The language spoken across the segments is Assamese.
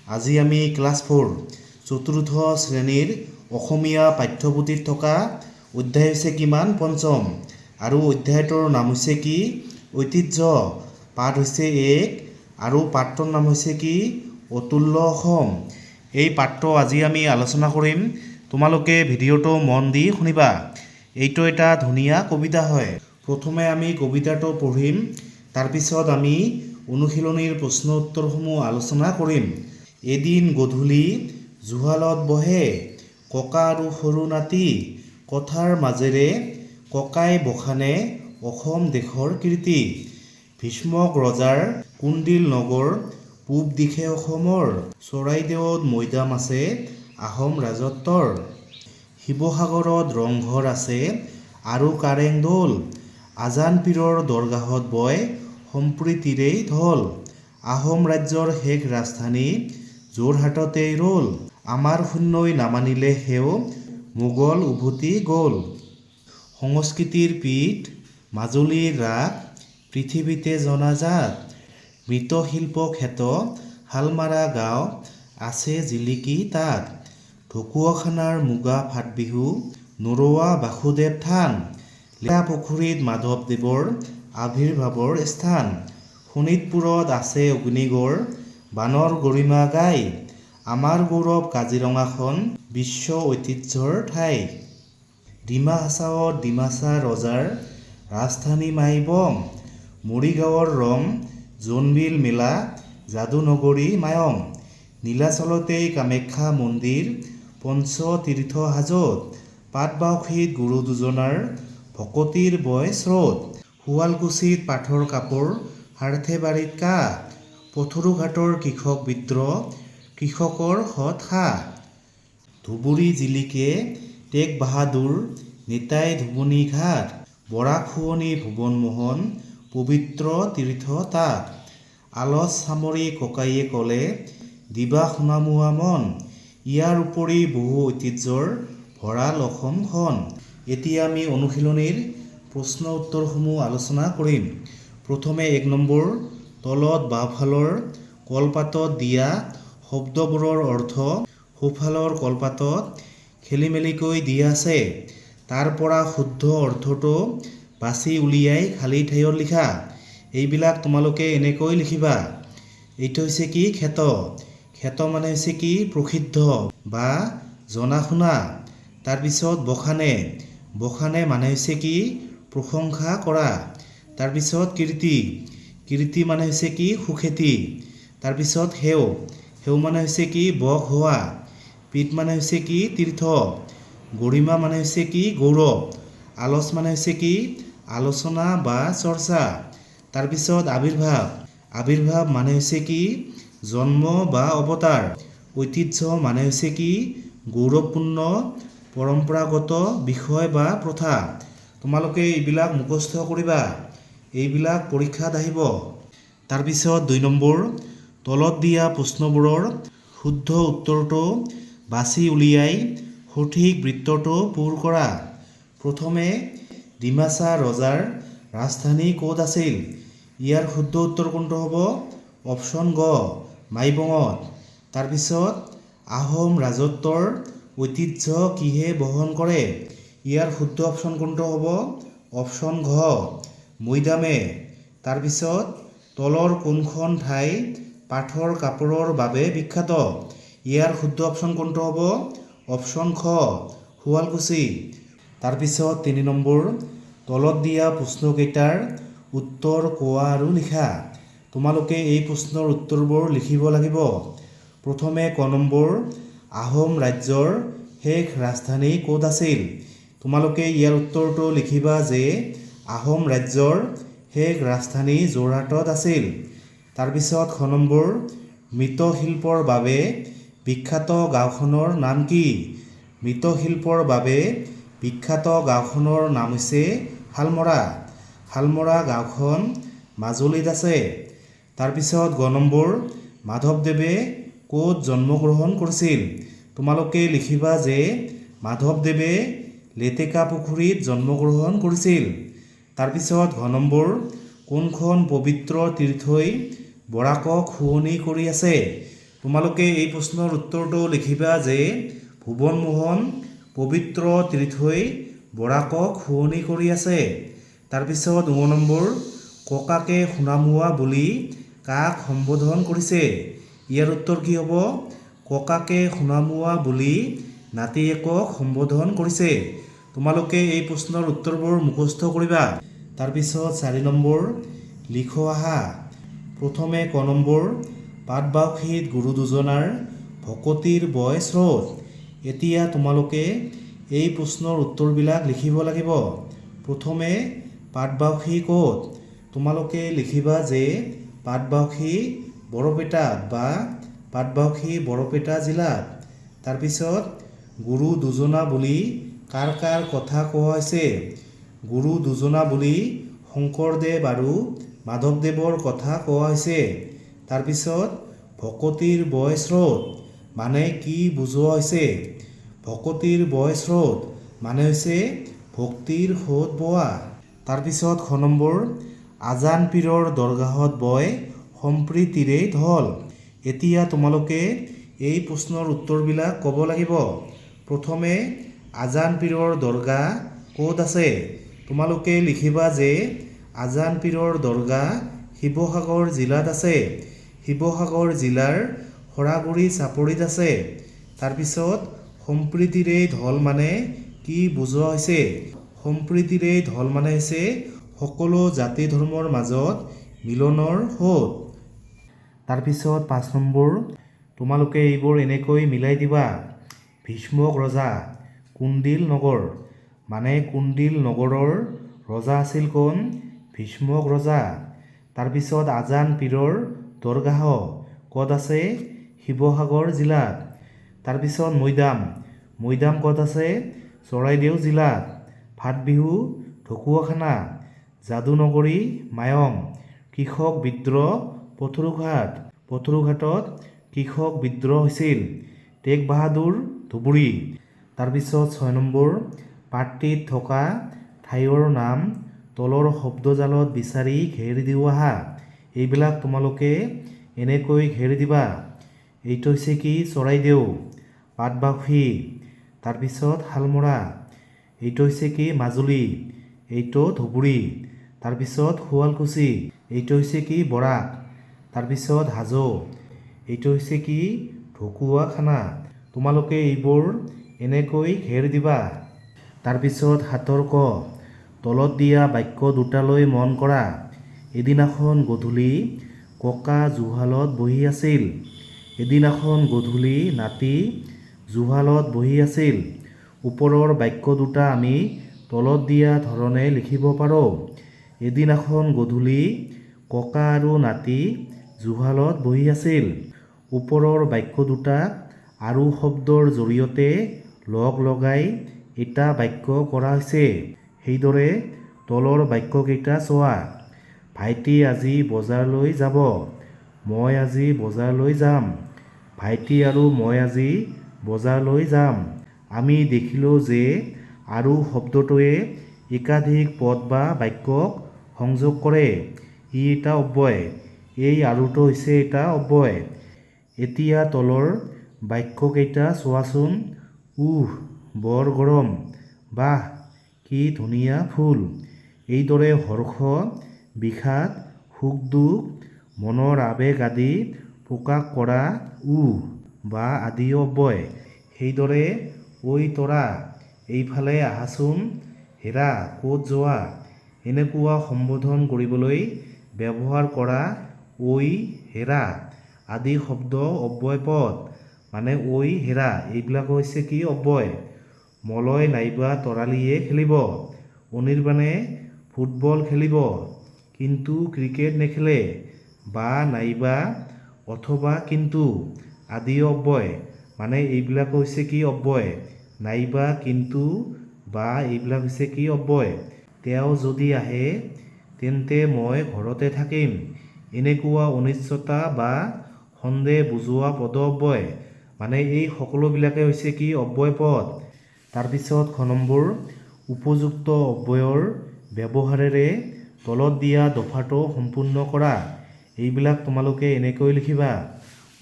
আজি আমি ক্লাছ 4 চতুৰ্থ শ্ৰেণীৰ অসমীয়া পাঠ্যপুথিত থকা অধ্যায় হৈছে কিমান পঞ্চম আৰু অধ্যায়টোৰ নাম হৈছে কি ঐতিহ্য। পাঠ হৈছে 1 আৰু পাঠটোৰ নাম হৈছে কি অতুল্য অসম। এই পাঠটো আজি আমি আলোচনা কৰিম। তোমালোকে ভিডিঅ'টো মন দি শুনিবা। এইটো এটা ধুনীয়া কবিতা হয়। প্ৰথমে আমি কবিতাটো পঢ়িম, তাৰপিছত আমি অনুশীলনীৰ প্ৰশ্ন উত্তৰসমূহ আলোচনা কৰিম। এদিন গধূলি জুহালত বহে ককা আৰু সৰু নাতি, কথাৰ মাজেৰে ককাই বখানে অসম দেশৰ কীৰ্তি। ভীষ্মক ৰজাৰ কুন্দিল নগৰ, পূব দিশে অসমৰ, চৰাইদেউত মৈদাম আছে আহোম ৰাজত্বৰ। শিৱসাগৰত ৰংঘৰ আছে আৰু কাৰেং দৌল, আজান পীৰৰ দৰগাহত বয় সম্প্ৰীতিৰেই ঢোল। আহোম ৰাজ্যৰ শেষ ৰাজধানী যোৰহাটতেই ৰ'ল, আমাৰ শূন্যই নামানিলে সেও মোগল উভতি গ'ল। সংস্কৃতিৰ পীঠ মাজুলীৰ ৰাস, পৃথিৱীতে জনাজাত, মৃৎশিল্প খ্যাত শালমাৰা গাঁও আছে জিলিকি তাত। ঢকুৱাখানাৰ মুগা ফাটবিহু নৰোৱা বাসুদেৱ থান, লেটেকুপুখুৰীত মাধৱদেৱৰ আৱিৰ্ভাৱৰ স্থান। শোণিতপুৰত আছে অগ্নিগড়, বানৰ গৰিমা গাই, আমাৰ গৌৰৱ কাজিৰঙাখন বিশ্ব ঐতিহ্যৰ ঠাই। ডিমা হাছাওত ডিমাছা ৰজাৰ ৰাজধানী মাইবং, মৰিগাঁৱৰ ৰং জোনবিল মেলা যাদুনগৰী মায়ং। নীলাচলতেই কামাখ্যা মন্দিৰ পঞ্চতীৰ্থ হাজত, পাটবাউসীত গুৰু দুজনাৰ ভকতিৰ বয় স্ৰোত। শুৱালকুছিত পাটৰ কাপোৰ, সাৰ্থেবাৰীত কাঁহ, পথৰুঘাটৰ কৃষক বিদ্ৰোহ কৃষকৰ সৎ সাহ। ধুবুৰী জিলিকে টেগ বাহাদুৰ নিতাই ধুবুনী ঘাট, বৰাক শুৱনি ভুৱন মোহন পবিত্ৰ তীৰ্থ তাত। আলচ চামৰি ককাইয়ে ক'লে দিবা সোণামুৱা মন, ইয়াৰ উপৰি বহু ঐতিহ্যৰ ভঁৰাল অসমখন। এতিয়া আমি অনুশীলনীৰ প্ৰশ্ন উত্তৰসমূহ আলোচনা কৰিম। প্ৰথমে 1 নম্বৰ, তলত বাওঁফালৰ কলপাতত দিয়া শব্দবোৰৰ অৰ্থ সোঁফালৰ কলপাতত খেলিমেলিকৈ দিয়া আছে। তাৰ পৰা শুদ্ধ অৰ্থটো বাছি উলিয়াই খালী ঠাইত লিখা। এইবিলাক তোমালোকে এনেকৈ লিখিবা। এইটো হৈছে কি খ্যাত। খ্যাত মানে হৈছে কি প্ৰসিদ্ধ বা জনা শুনা। তাৰপিছত বখানে, বখানে মানে হৈছে কি প্ৰশংসা কৰা। তাৰপিছত কীৰ্তি, কীৰ্তি মানে হৈছে কি সুখ্যাতি। তাৰপিছত সেও, সেও মানে হৈছে কি বক হোৱা। পীঠ মানে হৈছে কি তীৰ্থ। গৰিমা মানে হৈছে কি গৌৰৱ। আলচ মানে হৈছে কি আলোচনা বা চৰ্চা। তাৰপিছত আৱিৰ্ভাৱ, আৱিৰ্ভাৱ মানে হৈছে কি জন্ম বা অৱতাৰ। ঐতিহ্য মানে হৈছে কি গৌৰৱপূৰ্ণ পৰম্পৰাগত বিষয় বা প্ৰথা। তোমালোকে এইবিলাক মুখস্থ কৰিবা, এইবিলাক পৰীক্ষাত আহিব। তাৰপিছত 2 নম্বৰ, তলত দিয়া প্ৰশ্নবোৰৰ শুদ্ধ উত্তৰটো বাছি উলিয়াই সঠিক বৃত্তটো পূৰ কৰা। প্ৰথমে ডিমাছা ৰজাৰ ৰাজধানী ক'ত আছিল? ইয়াৰ শুদ্ধ উত্তৰ কোনটো হ'ব? অপশ্যন গ মাইবঙত। তাৰপিছত আহোম ৰাজত্বৰ ঐতিহ্য কিহে বহন কৰে? ইয়াৰ শুদ্ধ অপশ্যন কোনটো হ'ব? অপশ্যন ঘ মৈদামে। তাৰপিছত তলৰ কোনখন ঠাই পাটৰ কাপোৰৰ বাবে বিখ্যাত? ইয়াৰ শুদ্ধ অপশ্যন কোনটো হ'ব? অপশ্যন খ শুৱালকুছি। তাৰপিছত 3 নম্বৰ, তলত দিয়া প্ৰশ্নকেইটাৰ উত্তৰ কোৱা আৰু লিখা। তোমালোকে এই প্ৰশ্নৰ উত্তৰবোৰ লিখিব লাগিব। প্ৰথমে ক নম্বৰ, আহোম ৰাজ্যৰ শেষ ৰাজধানী ক'ত আছিল? তোমালোকে ইয়াৰ উত্তৰটো লিখিবা যে আহোম ৰাজ্যৰ শেষ ৰাজধানী যোৰহাটত আছিল। তাৰপিছত খ নম্বৰ, মৃৎশিল্পৰ বাবে বিখ্যাত গাঁওখনৰ নাম কি? মৃৎশিল্পৰ বাবে বিখ্যাত গাঁওখনৰ নাম হৈছে শালমৰা। শালমৰা গাঁওখন মাজুলীত আছে। তাৰপিছত গ নম্বৰ, মাধৱদেৱে ক'ত জন্মগ্ৰহণ কৰিছিল? তোমালোকে লিখিবা যে মাধৱদেৱে লেটেকুপুখুৰীত জন্মগ্ৰহণ কৰিছিল। তাৰপিছত ঘ নম্বৰ, কোনখন পবিত্ৰ তীৰ্থই বৰাকক শুৱনি কৰি আছে? তোমালোকে এই প্ৰশ্নৰ উত্তৰটো লিখিবা যে ভুৱন মোহন পবিত্ৰ তীৰ্থই বৰাকক শুৱনি কৰি আছে। তাৰপিছত 9 নম্বৰ, ককাকে সোণামুৱা বুলি কাক সম্বোধন কৰিছে? ইয়াৰ উত্তৰ কি হ'ব? ককাকে সোণামুৱা বুলি নাতিয়েকক সম্বোধন কৰিছে। তোমালোকে এই প্ৰশ্নৰ উত্তৰবোৰ মুখস্থ কৰিবা। তাৰপিছত 4 নম্বৰ, লিখো আহা। প্ৰথমে ক নম্বৰ, পাটবাউসীত গুৰু দুজনাৰ ভকতিৰ বয় স্ৰোত। এতিয়া তোমালোকে এই প্ৰশ্নৰ উত্তৰবিলাক লিখিব লাগিব। প্ৰথমে পাটবাউসী ক'ত? তোমালোকে লিখিবা যে পাটবাউসী বৰপেটাত বা পাটবাউসী বৰপেটা জিলাত। তাৰপিছত গুৰু দুজনা বুলি কাৰ কাৰ কথা কোৱা হৈছে? গুৰু দুজনা বুলি শংকৰদেৱ আৰু মাধৱদেৱৰ কথা কোৱা হৈছে। তাৰপিছত ভকতিৰ বয় স্ৰোত মানে কি বুজোৱা হৈছে? ভকতিৰ বয় স্ৰোত মানে হৈছে ভক্তিৰ সোঁত বোৱা। তাৰপিছত খ নম্বৰ, আজান পীৰৰ দৰগাহত বয় সম্প্ৰীতিৰে ঢল। এতিয়া তোমালোকে এই প্ৰশ্নৰ উত্তৰবিলাক ক'ব লাগিব। প্ৰথমে আজান পীৰৰ দৰগাহ ক'ত আছে? তোমালোকে লিখিবা যে আজান পীৰৰ দৰগাহ শিৱসাগৰ জিলাত আছে। শিৱসাগৰ জিলাৰ সৰাগুৰি চাপৰিত আছে। তাৰপিছত সম্প্ৰীতিৰে ঢল মানে কি বুজোৱা হৈছে? সম্প্ৰীতিৰে ঢল মানে হৈছে সকলো জাতি ধৰ্মৰ মাজত মিলনৰ সোঁত। তাৰপিছত 5 নম্বৰ, তোমালোকে এইবোৰ এনেকৈ মিলাই দিবা। ভীষ্মক ৰজা কুণ্ডিল নগৰ মানে কুণ্ডিল নগৰৰ ৰজা আছিল কোন? ভীষ্মক ৰজা। তাৰপিছত আজান পীৰৰ দৰগাহ ক'ত আছে? শিৱসাগৰ জিলাত। তাৰপিছত মৈদাম, মৈদাম ক'ত আছে? চৰাইদেউ জিলাত। ফাটবিহু ঢকুৱাখানা, যাদুনগৰী মায়ং, কৃষক বিদ্ৰোহ পথৰুঘাট, পথৰুঘাটত কৃষক বিদ্ৰোহ হৈছিল। টেগ বাহাদুৰ ধুবুৰী। তাৰপিছত 6 নম্বৰ, পাঠটিত থকা ঠাইৰ নাম তলৰ শব্দজালত বিচাৰি ঘেৰ দিওঁ আহা। এইবিলাক তোমালোকে এনেকৈ ঘেৰ দিবা। এইটো হৈছে কি? চৰাইদেউ। পাটবাউসী। তাৰপিছত শালমৰা। এইটো হৈছে কি? মাজুলী। এইটো ধুবুৰী। তাৰপিছত শুৱালকুছি। এইটো হৈছে কি? বৰাক। তাৰপিছত হাজো। এইটো হৈছে কি? ঢকুৱাখানা। তোমালোকে এইবোৰ এনেকৈ ঘেৰ দিবা। তাৰপিছত 7 ক, তলত দিয়া বাক্য দুটালৈ মন কৰা। এদিনাখন গধূলি ককা জুহালত বহি আছিল। এদিনাখন গধূলি নাতি জুহালত বহি আছিল। ওপৰৰ বাক্য দুটা আমি তলত দিয়া ধৰণে লিখিব পাৰোঁ। এদিনাখন গধূলি ককা আৰু নাতি জুহালত বহি আছিল। ওপৰৰ বাক্য দুটাক আৰু শব্দৰ জৰিয়তে লগ লগাই এটা বাক্য কৰা হৈছে। সেইদৰে তলৰ বাক্যকেইটা চোৱা। ভাইটি আজি বজাৰলৈ যাব। মই আজি বজাৰলৈ যাম। ভাইটি আৰু মই আজি বজাৰলৈ যাম। আমি দেখিলোঁ যে আৰু শব্দটোৱে একাধিক পদ বা বাক্যক সংযোগ কৰে। ই এটা অব্যয়। এই আৰুটো হৈছে এটা অব্যয়। এতিয়া তলৰ বাক্যকেইটা চোৱাচোন। উহ, বৰ গৰম। বাহ, কি ধুনীয়া ফুল। এইদৰে হৰ্ষ, বিষাদ, সুখ দুখ, মনৰ আৱেগ আদি প্ৰকাশ কৰা উহ বা আদি অব্যয়। সেইদৰে ঐ তৰা, এইফালে আহাচোন। হেৰা, ক'ত যোৱা? এনেকুৱা সম্বোধন কৰিবলৈ ব্যৱহাৰ কৰা ঐ, হেৰা আদি শব্দ অব্যয় পদ। মানে ঐ, হেৰা এইবিলাক হৈছে কি? অব্যয়। মলয় নাইবা তৰালীয়ে খেলিব। অনিৰ্বাণে ফুটবল খেলিব কিন্তু ক্ৰিকেট নেখেলে। বা নাইবা অথবা কিন্তু আদি অব্যয়। মানে এইবিলাক হৈছে কি? অব্যয়। নাইবা কিন্তু বা এইবিলাক হৈছে কি? অব্যয়। তেওঁ যদি আহে তেন্তে মই ঘৰতে থাকিম। এনেকুৱা অনিশ্চয়তা বা সন্দেহ বুজোৱা পদ অব্যয়। মানে এই সকলোবিলাকে হৈছে কি? অব্যয় পদ। তাৰপিছত খ নম্বৰ, উপযুক্ত অব্যয়ৰ ব্যৱহাৰেৰে তলত দিয়া দফাটো সম্পূৰ্ণ কৰা। এইবিলাক তোমালোকে এনেকৈ লিখিবা।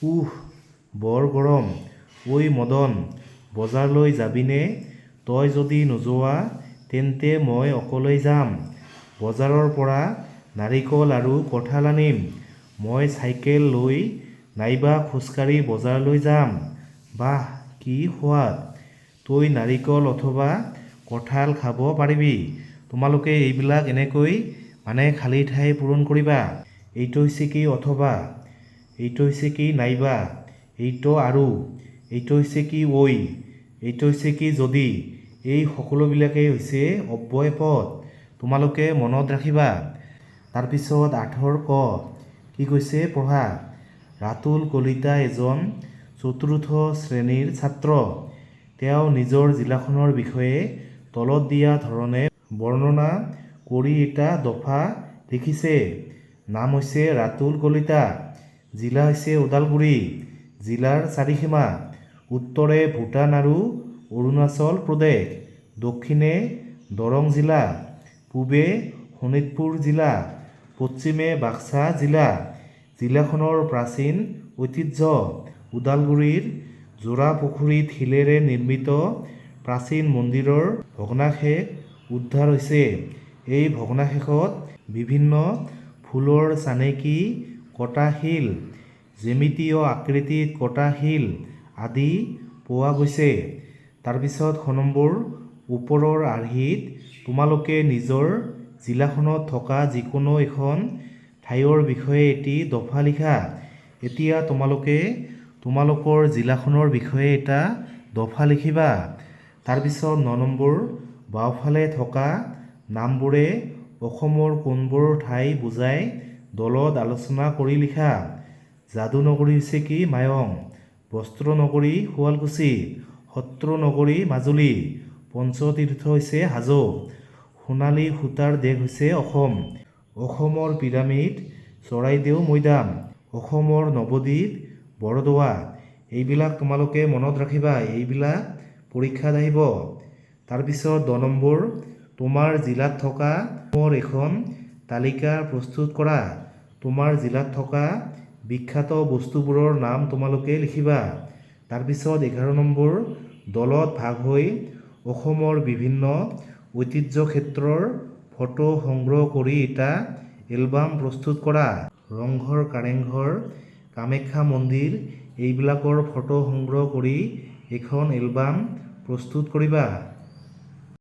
উহ, বৰ গৰম। ঐ মদন, বজাৰলৈ যাবিনে? তই যদি নোযোৱা তেন্তে মই অকলেই যাম। বজাৰৰ পৰা নাৰিকল আৰু কঁঠাল আনিম। মই চাইকেল লৈ নাইবা খোজকাঢ়ি বজাৰলৈ যাম। বাহ, কি সোৱাদ! তই নাৰিকল অথবা কঁঠাল খাব পাৰিবি। তোমালোকে এইবিলাক এনেকৈ খালী ঠাই পূৰণ কৰিবা। এইটো হৈছে কি অথবা, এইটো হৈছে কি নাইবা, এইটো আৰু, এইটো হৈছে কি ঐ, এইটো হৈছে কি যদি। এই সকলোবিলাকেই হৈছে অব্যয় পদ। তোমালোকে মনত ৰাখিবা। তাৰপিছত ৮ ক কি কৈছে পঢ়া। ৰাতুল কলিতা এজন ৪ৰ্থ শ্ৰেণীৰ ছাত্ৰ। তেওঁ নিজৰ জিলাখনৰ বিষয়ে তলত দিয়া ধৰণে বৰ্ণনা কৰি এটা দফা লিখিছে। নাম হৈছে ৰাতুল কলিতা। জিলা হৈছে ওদালগুৰি। জিলাৰ চাৰিসীমা। উত্তৰে ভূটান আৰু অৰুণাচল প্ৰদেশ, দক্ষিণে দৰং জিলা, পূবে শোণিতপুৰ জিলা, পশ্চিমে বাক্সা জিলা। জিলাখনৰ প্ৰাচীন ঐতিহ্য। ওদালগুৰিৰ জোৰাপুখুৰীত শিলেৰে নিৰ্মিত প্ৰাচীন মন্দিৰৰ ভগ্নাৱশেষ উদ্ধাৰ হৈছে। এই ভগ্নাৱশেষত বিভিন্ন ফুলৰ চানেকি কটা শিল, জ্যামিতীয় আকৃতিত কটা শিল আদি পোৱা গৈছে। তাৰপিছত ৯ ওপৰৰ আৰ্হিত তোমালোকে নিজৰ জিলাখনত থকা যিকোনো এখন ঠাইৰ বিষয়ে এটি দফা লিখা। এতিয়া তোমালোকে তোমালোকৰ জিলাখনৰ বিষয়ে এটা দফা লিখিবা। তাৰপিছত ৯ বাওঁফালে থকা নামবোৰে অসমৰ কোনবোৰ ঠাই বুজায় দলত আলোচনা কৰি লিখা। যাদুনগৰী হৈছে কি মায়ং, বস্ত্ৰ নগৰী শুৱালকুছি, সত্ৰ নগৰী মাজুলী, পঞ্চতীৰ্থ হৈছে হাজো, সোণালী সূতাৰ দেশ হৈছে অসম, অসমৰ পিৰামিড চৰাইদেউ মৈদাম, অসমৰ নৱদ্বীপ বৰদোৱা। এইবিলাক তোমালোকে মনত ৰাখিবা। এইবিলাক পৰীক্ষাত আহিব। তাৰপিছত ১০ তোমাৰ জিলাত থকা এখন তালিকা প্ৰস্তুত কৰা। তোমাৰ জিলাত থকা বিখ্যাত বস্তুবোৰৰ নাম তোমালোকে লিখিবা। তাৰপিছত ১১ দলত ভাগ হৈ অসমৰ বিভিন্ন ঐতিহ্য ক্ষেত্ৰৰ ফটো সংগ্ৰহ কৰি এটা এলবাম প্ৰস্তুত কৰা। ৰংঘৰ, কাৰেংঘৰ, কামাখ্যা মন্দিৰ এইবিলাকৰ ফটো সংগ্ৰহ কৰি এখন এলবাম প্ৰস্তুত কৰিবা।